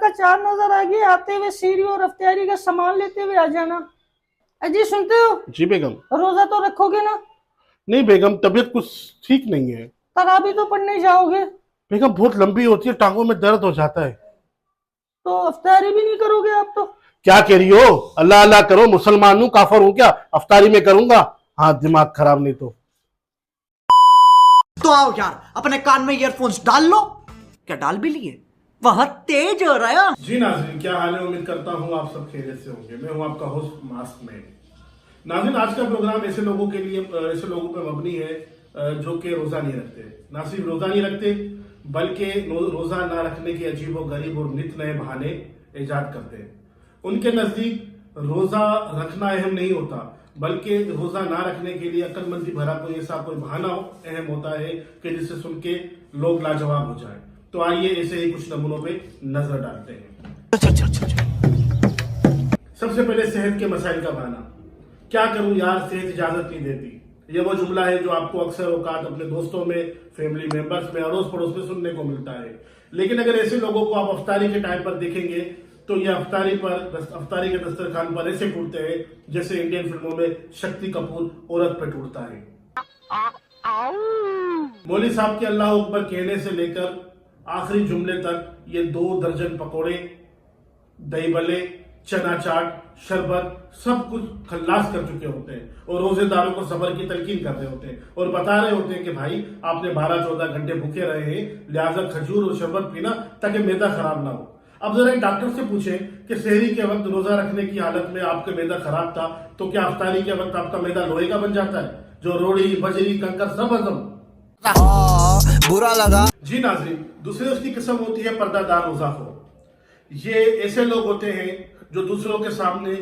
का चार नजर आ गया, आते हुए सीढ़ी और अफ्तारी का सामान लेते हुए आ जाना। अजी सुनते हो? जी बेगम। रोजा तो रखोगे ना? नहीं बेगम, तबीयत कुछ ठीक नहीं है। तराबी तो पढ़ने जाओगे? बेगम बहुत लंबी होती है, टांगों में दर्द हो जाता है। तो अफ्तारी भी नहीं करोगे आप तो? क्या कह रही हो? अल्लाह अल्लाह करो, मुसलमान हूँ, काफर हूँ क्या? अफ्तारी में करूंगा? हाँ, दिमाग खराब नहीं तो आओ यार, अपने कान में ईयरफोन्स डाल लो। क्या डाल भी लिए? बहुत तेज हो रहा है। जी नाज़रीन, क्या हाल है? उम्मीद करता हूँ आप सब खैरियत से होंगे। मैं हूँ आपका होस्ट मास्क मैन। नाज़रीन, आज का प्रोग्राम ऐसे लोगों के लिए, ऐसे लोगों पर मबनी है जो कि रोजा नहीं रखते। ना सिर्फ रोजा नहीं रखते बल्कि रोजा ना रखने के अजीबो गरीब और नित नए बहाने ईजाद करते हैं। उनके नजदीक रोजा रखना अहम नहीं होता, बल्कि रोजा ना रखने के लिए अक्लमंदी भरा कोई ऐसा कोई बहाना अहम होता है कि जिसे सुन के लोग लाजवाब हो जाए। तो आइए ऐसे ही कुछ नमूनों पे नजर डालते हैं। सबसे पहले सेहत के मसाइल का बहाना। क्या करूं यार, सेहत इजाजत नहीं देती। ये वो जुमला है जो आपको अक्सर औकात अपने दोस्तों में, फैमिली मेंबर्स में, अड़ोस पड़ोस में सुनने को मिलता है। लेकिन अगर ऐसे लोगों को आप अफ्तारी के टाइम पर देखेंगे तो ये अफ्तारी के दस्तरखान पर ऐसे टूटते हैं जैसे इंडियन फिल्मों में शक्ति कपूर औरत पे टूटता है। मौली साहब के अल्लाह अकबर कहने से लेकर आखिरी जुमले तक ये 2 दर्जन पकोड़े, दही भल्ले, चना चाट, शरबत सब कुछ खल्लास कर चुके होते हैं और रोजेदारों को सब्र की तलकीन कर रहे होते हैं और बता रहे होते हैं कि भाई आपने 12-14 घंटे भूखे रहे हैं, लिहाजा खजूर और शरबत पीना ताकि मैदा खराब ना हो। अब जरा एक डॉक्टर से पूछें कि सहरी के वक्त रोजा रखने की हालत में आपका मैदा खराब था तो क्या अफ्तारी के वक्त आपका मैदा लोहे का बन जाता है जो रोड़ी, बजरी, कंकर सब हजम? बुरा लगा। जी नाज़रीन, दूसरी उसकी किस्म होती है पर्दादार रोजाखोर। ये ऐसे लोग होते हैं जो दूसरों के सामने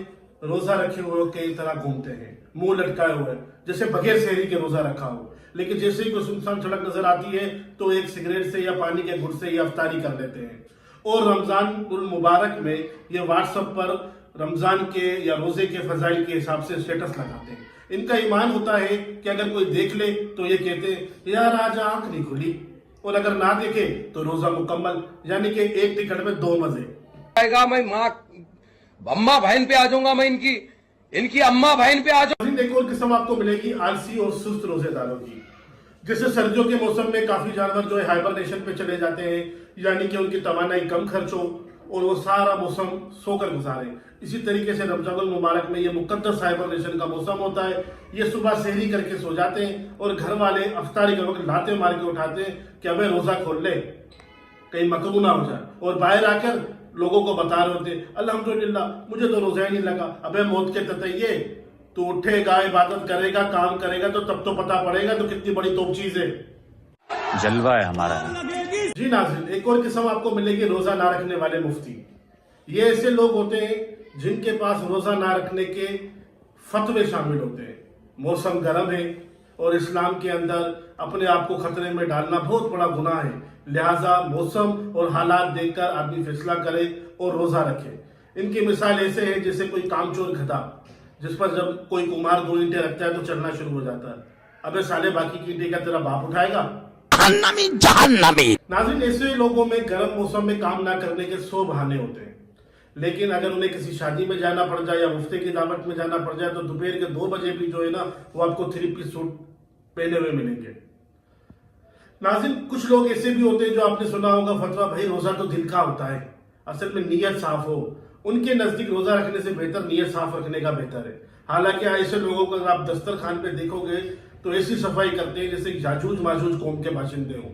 रोजा रखे हुए की तरह घूमते हैं, मुंह लटकाए हुए, जैसे बगैर सहरी के रोजा रखा हो। लेकिन जैसे ही कोई सुनसान सड़क नजर आती है तो एक सिगरेट से या पानी के घुट से ये अफ्तारी कर लेते हैं। और रमजान उल मुबारक में ये व्हाट्सएप पर रमजान के या रोजे के फजाइल के हिसाब से स्टेटस लगाते हैं। इनका ईमान होता है कि अगर कोई देख ले तो ये कहते हैं यार आज आंख नहीं खुली, और अगर ना देखे तो रोजा मुकम्मल, यानी कि एक टिकट में 2 मजे। मैं माँ अम्मा बहन पे आ जाऊंगा, मैं इनकी अम्मा बहन पे आ जाऊंगा। एक और किस्म आपको मिलेगी आलसी और सुस्त रोजेदारों की। जैसे सर्दियों के मौसम में काफी जानवर जो है हाइबरनेशन पे चले जाते हैं, यानी कि उनकी तवानाई कम खर्च हो और वो सारा मौसम सोकर गुजारे। इसी तरीके से रमजानुल मुबारक में ये मुकद्दस हाइबरनेशन का मौसम होता है। ये सुबह सहरी करके सो जाते हैं और घर वाले अफ्तारी के वक्त लाते मार के उठाते हैं कि अबे रोजा खोल ले, कहीं मकरू ना हो जाए, और बाहर आकर लोगों को बता रहे होते अल्हम्दुलिल्लाह मुझे तो रोजा ही नहीं लगा। अबे मौत के ततैये, तू उठेगा, इबादत करेगा, काम करेगा तो तब तो पता पड़ेगा तो कितनी बड़ी तोप चीज है। जलवा है हमारा। जी नाज़रीन, एक और किस्म आपको मिलेगी रोजा ना रखने वाले मुफ्ती। ये ऐसे लोग होते हैं जिनके पास रोजा ना रखने के फतवे शामिल होते हैं। मौसम गर्म है और इस्लाम के अंदर अपने आप को खतरे में डालना बहुत बड़ा गुनाह है, लिहाजा मौसम और हालात देखकर आदमी फैसला करे और रोजा रखे। इनकी मिसाल ऐसे है जैसे कोई कामचोर गधा जिस पर जब कोई कुम्हार 2 ईंटें रखता है तो चलना शुरू हो जाता है। अबे साले बाकी की ईंटें का तेरा बाप उठाएगा? नाज़रीन, ऐसे लोगों में गर्म मौसम में काम ना करने के 100 बहाने होते हैं, लेकिन अगर उन्हें किसी शादी में जाना पड़ जाए या मुफ्ती की दावत में जाना पड़ जाए तो दोपहर के 2 बजे भी जो है ना वो आपको 3 पीस सूट पहने हुए मिलेंगे। नाज़रीन, कुछ लोग ऐसे भी होते हैं जो आपने सुना होगा फतवा भाई रोजा तो दिल का होता है, असल में नीयत साफ हो। उनके नजदीक रोजा रखने से बेहतर नीयत साफ रखने का बेहतर है। हालांकि ऐसे लोगों को अगर आप दस्तरखान पे देखोगे तो ऐसी सफाई करते हैं जैसे याजूज माजूज कौम के बाशिंदे हों।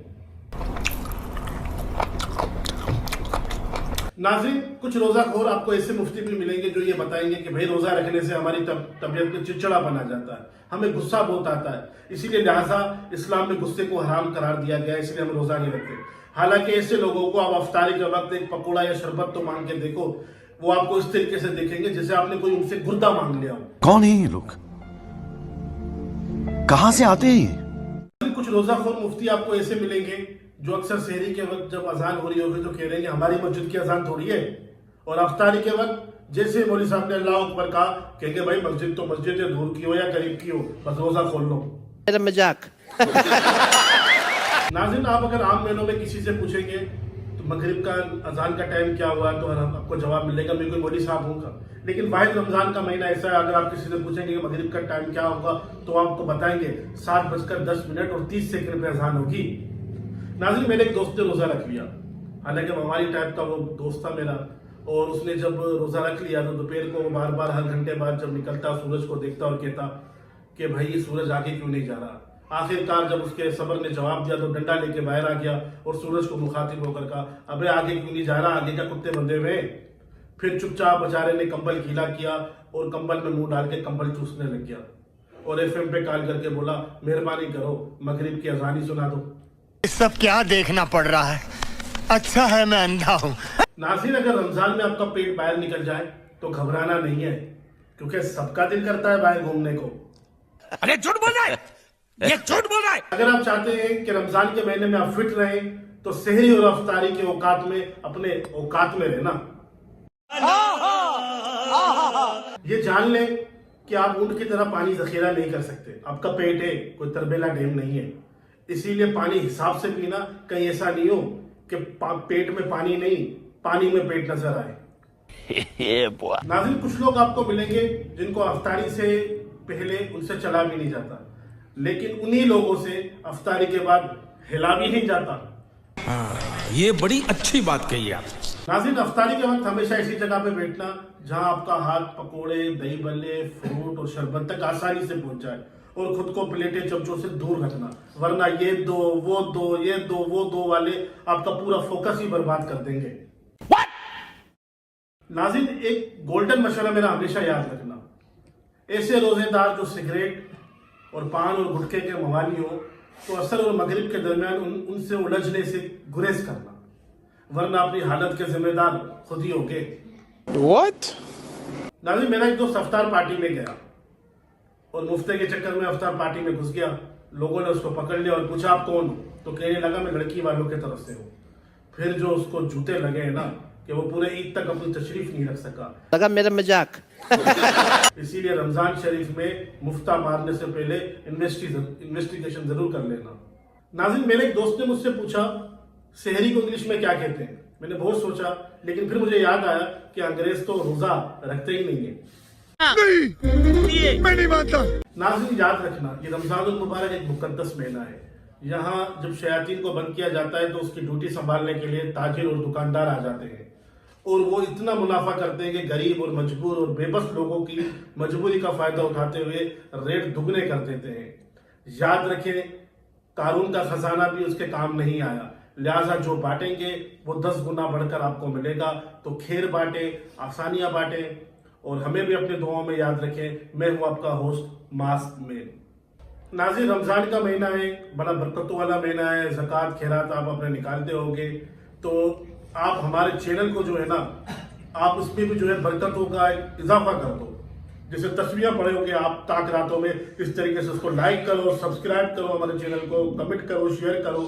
नाज़रीन, कुछ रोजाखोर आपको ऐसे मुफ्ती भी मिलेंगे जो ये बताएंगे कि भाई रोजा रखने से हमारी तबीयत में चिड़चिड़ापन आ जाता है, हमें गुस्सा बहुत आता है, इसीलिए लिहाजा इस्लाम में गुस्से को हराम करार दिया गया है, इसलिए हम रोजा नहीं रखते। हालांकि ऐसे लोगों को आप अफ्तारी के वक्त एक पकौड़ा या शरबत तो मांग के देखो, वो आपको इस तरीके से देखेंगे जैसे आपने कोई उनसे गुर्दा मांग लिया हो। कौन है ये लोग? कहां से आते हैं? कुछ रोजाखोर मुफ्ती आपको ऐसे मिलेंगे जो अक्सर सहरी के वक्त जब अजान हो रही होगी तो कह रहे हैं हमारी मस्जिद की अजान थोड़ी है, और अफ्तारी के वक्त जैसे मौलवी साहब ने अल्लाह अकबर कहा कहेंगे भाई मस्जिद तो मस्जिद है, दूर की हो या करीब की हो, बस रोजा खोल लो। मजाक। नाज़रीन, आप अगर आम महीनों में किसी से पूछेंगे मगरिब का अजान का टाइम क्या हुआ तो आपको जवाब मिलेगा, मैं कोई मौलवी साहब हूँ का। लेकिन वाहिद रमज़ान का महीना ऐसा है, अगर आप किसी से पूछेंगे कि मगरिब का टाइम क्या होगा तो आपको बताएंगे 7:10 और 30 सेकंड पे अजान होगी। नाज़रीन, मेरे एक दोस्त ने रोज़ा रख लिया, हालांकि हमारी टाइप का वो दोस्त था मेरा, और उसने जब रोज़ा रख लिया तो दोपहर को बार बार हर घंटे बाद जब निकलता सूरज को देखता और कहता कि भाई ये सूरज आगे क्यों नहीं जा रहा। आखिरकार जब उसके सब्र ने जवाब दिया तो डंडा लेके बाहर आ गया और सूरज को मुखातिब होकर कहा, अबे आगे क्यों नहीं जा रहा, आगे क्या कुत्ते बंधे हुए। फिर चुपचाप बेचारे ने कंबल गीला किया और कंबल में मुंह डाल के कंबल चूसने लग गया और FM पे कॉल करके बोला, मेहरबानी करो मगरिब की अजान ही सुना दो। सब क्या देखना पड़ रहा है, अच्छा है मैं अंधा हूँ। नाज़रीन, अगर रमजान में आपका पेट बाहर निकल जाए तो घबराना नहीं है, क्योंकि सबका दिल करता है बाहर घूमने को। अरे झूठ बोल रहा है, ये झूठ बोल रहा है। अगर आप चाहते हैं कि रमजान के महीने में आप फिट रहें तो सहरी और अफ्तारी के औकात में अपने औकात में रहना। ये जान लें कि आप ऊंट की तरह पानी जखीरा नहीं कर सकते, आपका पेट है, कोई तरबेला डैम नहीं है, इसीलिए पानी हिसाब से पीना। कहीं ऐसा नहीं हो कि पेट में पानी नहीं, पानी में पेट नजर आए। नाज़रीन, कुछ लोग आपको मिलेंगे जिनको अफ्तारी से पहले उनसे चला भी नहीं जाता, लेकिन उन्हीं लोगों से अफ्तारी के बाद हिला भी नहीं जाता। ये बड़ी अच्छी बात कही आप। नाज़रीन, अफ्तारी के वक्त हमेशा ऐसी जगह पे बैठना जहां आपका हाथ पकोड़े, दही बल्ले, फ्रूट और शरबत तक आसानी से पहुंच जाए, और खुद को प्लेटें चमचों से दूर रखना, वरना ये दो वो दो ये दो वो दो वाले आपका पूरा फोकस ही बर्बाद कर देंगे। नाज़रीन, एक गोल्डन मशवरा मेरा हमेशा याद रखना, ऐसे रोजेदार जो सिगरेट और पान और गुटखे के मवाली हो तो असर और मगरिब के दरमियान उनसे उलझने से गुरेज करना, वरना अपनी हालत के जिम्मेदार खुद ही होगे। What? नाज़रीन, मेरा एक दोस्त अफ्तार पार्टी में गया और मुफ्ते के चक्कर में अफ्तार पार्टी में घुस गया। लोगों ने उसको पकड़ लिया और पूछा, आप कौन हो? तो कहने लगा, मैं लड़की वालों की तरफ से हूँ। फिर जो उसको जूते लगे हैं ना कि वो पूरे ईद तक अपनी तशरीफ नहीं रख सका। लगा मेरा मजाक। इसीलिए रमजान शरीफ में मुफ्ता मारने से पहले इन्वेस्टिगेशन जरूर कर लेना। नाज़रीन, मेरे एक दोस्त ने मुझसे पूछा, सहरी को इंग्लिश में क्या कहते हैं? मैंने बहुत सोचा, लेकिन फिर मुझे याद आया कि अंग्रेज तो रोजा रखते ही नहीं है। मैं नहीं मानता। नाज़रीन, याद रखना, ये रमजानुल मुबारक एक मुकद्दस महीना है। यहाँ जब शयातीन को बंद किया जाता है तो उसकी ड्यूटी संभालने के लिए ताजिर और दुकानदार आ जाते हैं, और वो इतना मुनाफा करते हैं कि गरीब और मजबूर और बेबस लोगों की मजबूरी का फायदा उठाते हुए रेट दुगने कर देते हैं। याद रखें, कानून का खजाना भी उसके काम नहीं आया, लिहाजा जो बांटेंगे वो 10 गुना बढ़कर आपको मिलेगा। तो खैर बांटे, आसानियां बांटे, और हमें भी अपने दुआओं में याद रखें। मैं हूं आपका होस्ट मास्क मैन। नाज़रीन, रमजान का महीना है, बड़ा बरकतों वाला महीना है, ज़कात खैरात आप अपने निकालते होंगे, तो आप हमारे चैनल को जो है ना, आप उसमें भी जो है बरकतों का इजाफा कर दो। जैसे तस्वीरें पढ़े होंगे आप ताक रातों में, इस तरीके से उसको लाइक करो, सब्सक्राइब करो हमारे चैनल को, कमेंट करो, शेयर करो,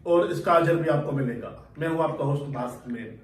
और इसका अजर भी आपको मिलेगा। मैं हूं आपका होस्ट मास्क मैन।